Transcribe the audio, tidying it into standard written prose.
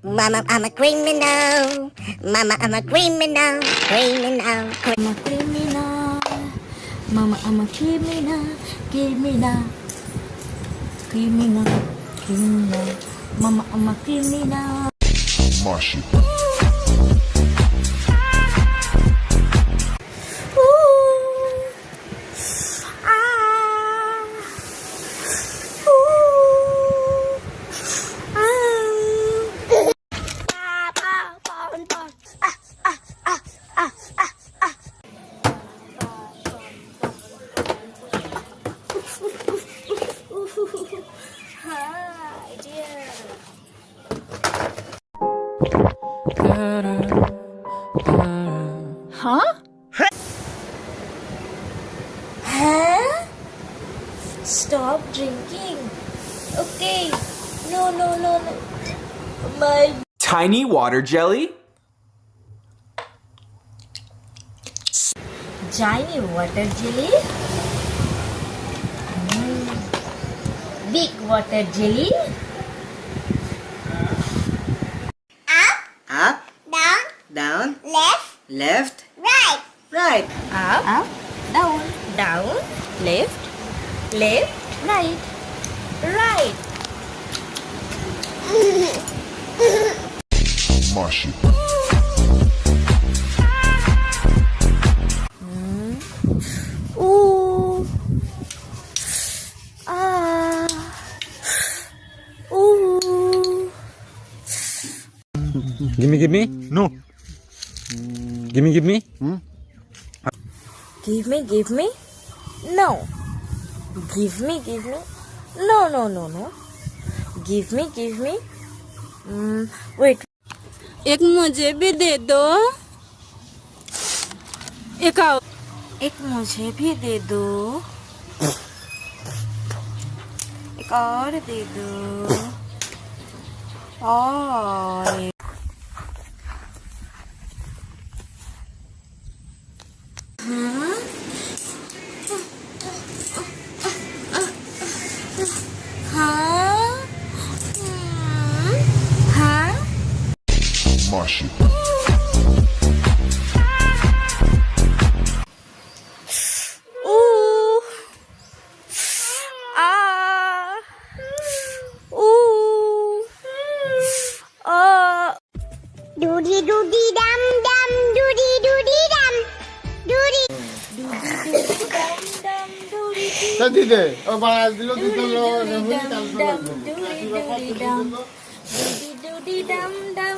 Mama, I'm a criminal. Mama, I'm a criminal. Criminal. I'm a criminal. Mama, I'm a criminal. Criminal. Criminal. Criminal. Mama, I'm a criminal. Marshy. Hi, dear. Huh? Huh? Stop drinking. Okay. No. My Tiny water jelly? tiny water jelly. Big water jelly. Up, Down. down, Left. left, Right. right. Up, down, left, right, right. Marshy. Ooh. Ah. Ooh. Give me. No. Give me. Give me. No. Give me. No. Give me. Wait. एक मुझे भी दे दो एक आओ एक मुझे भी दे दो एक और दे दो और हाँ हाँ Marshy. Ooh. Ah. Ooh. Ah. Doody doody dum dum. Doody doody dum. Doody. তা দিদে ও বাড়া দিল দিতে Dum dum. Doody dum dum.